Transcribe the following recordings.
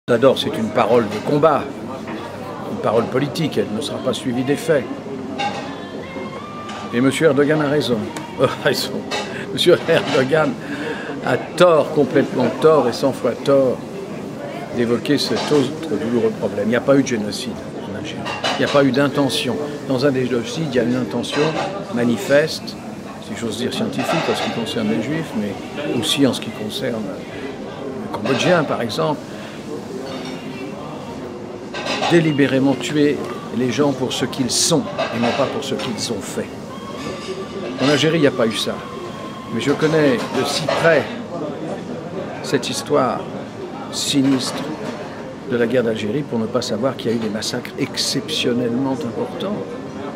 D'abord, c'est une parole de combat, une parole politique, elle ne sera pas suivie des faits. Et M. Erdogan a raison. M. Erdogan a tort, complètement tort et 100 fois tort d'évoquer cet autre douloureux problème. Il n'y a pas eu de génocide en Algérie. Il n'y a pas eu d'intention. Dans un des génocides, il y a une intention manifeste, si j'ose dire scientifique, en ce qui concerne les Juifs, mais aussi en ce qui concerne le Cambodgien, par exemple. Délibérément tuer les gens pour ce qu'ils sont et non pas pour ce qu'ils ont fait. En Algérie, il n'y a pas eu ça. Mais je connais de si près cette histoire sinistre de la guerre d'Algérie pour ne pas savoir qu'il y a eu des massacres exceptionnellement importants.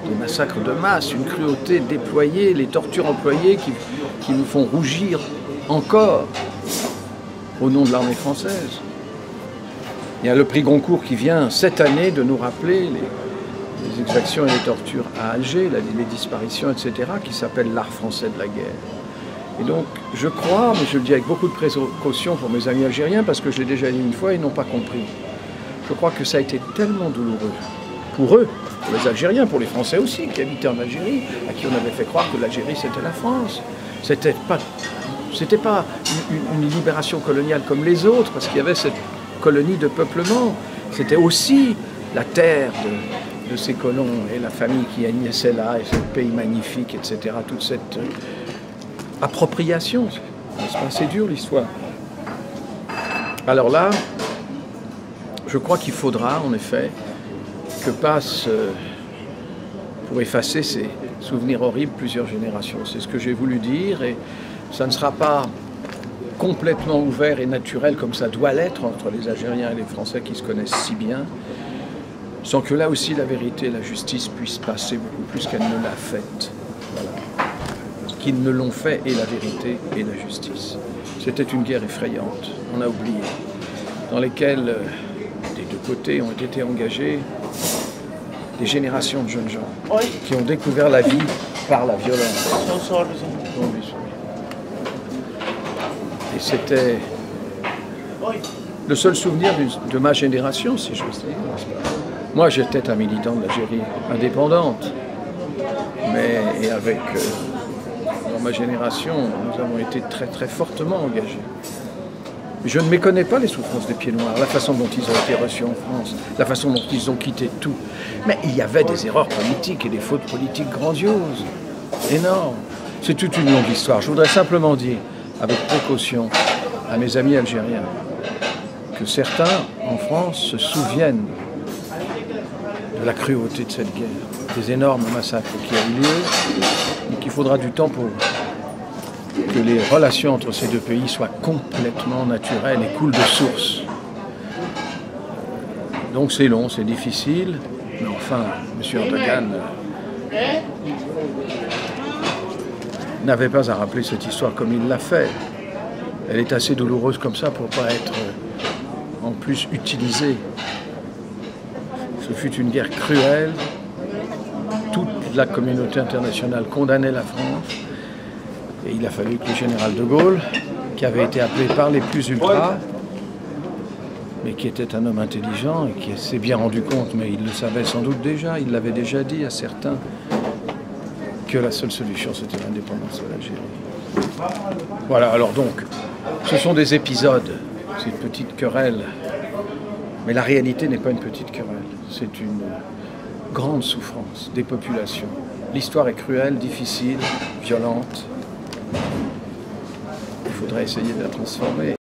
Des massacres de masse, une cruauté déployée, les tortures employées qui nous font rougir encore au nom de l'armée française. Il y a le prix Goncourt qui vient cette année de nous rappeler les exactions et les tortures à Alger, les disparitions, etc., qui s'appelle l'art français de la guerre. Et donc, je crois, mais je le dis avec beaucoup de précaution pour mes amis algériens, parce que je l'ai déjà dit une fois, ils n'ont pas compris. Je crois que ça a été tellement douloureux pour eux, pour les Algériens, pour les Français aussi, qui habitaient en Algérie, à qui on avait fait croire que l'Algérie c'était la France. C'était pas une libération coloniale comme les autres, parce qu'il y avait cette colonie de peuplement. C'était aussi la terre de ces colons et la famille qui naissait là, et ce pays magnifique, etc. Toute cette appropriation. C'est pas assez dur l'histoire. Alors là, je crois qu'il faudra en effet que passent, pour effacer ces souvenirs horribles, plusieurs générations. C'est ce que j'ai voulu dire, et ça ne sera pas complètement ouvert et naturel comme ça doit l'être entre les Algériens et les Français qui se connaissent si bien, sans que là aussi la vérité et la justice puissent passer beaucoup plus qu'elles ne l'a fait. Voilà. Qu'ils ne l'ont fait, et la vérité et la justice. C'était une guerre effrayante, on a oublié, dans lesquelles des deux côtés ont été engagés des générations de jeunes gens qui ont découvert la vie par la violence. Et c'était le seul souvenir de ma génération, si je veux dire. Moi, j'étais un militant de l'Algérie indépendante, mais dans ma génération, nous avons été très très fortement engagés. Je ne méconnais pas les souffrances des Pieds Noirs, la façon dont ils ont été reçus en France, la façon dont ils ont quitté tout. Mais il y avait des erreurs politiques et des fautes politiques grandioses, énormes. C'est toute une longue histoire. Je voudrais simplement dire, avec précaution, à mes amis algériens, que certains, en France, se souviennent de la cruauté de cette guerre, des énormes massacres qui ont eu lieu, et qu'il faudra du temps pour que les relations entre ces deux pays soient complètement naturelles et coulent de source. Donc c'est long, c'est difficile, mais enfin, M. Erdogan n'avait pas à rappeler cette histoire comme il l'a fait. Elle est assez douloureuse comme ça pour ne pas être en plus utilisée. Ce fut une guerre cruelle. Toute la communauté internationale condamnait la France. Et il a fallu que le général de Gaulle, qui avait été appelé par les plus ultras, mais qui était un homme intelligent et qui s'est bien rendu compte, mais il le savait sans doute déjà, il l'avait déjà dit à certains, que la seule solution c'était l'indépendance de l'Algérie. Voilà, alors donc, ce sont des épisodes, c'est une petite querelle, mais la réalité n'est pas une petite querelle, c'est une grande souffrance des populations. L'histoire est cruelle, difficile, violente. Il faudrait essayer de la transformer.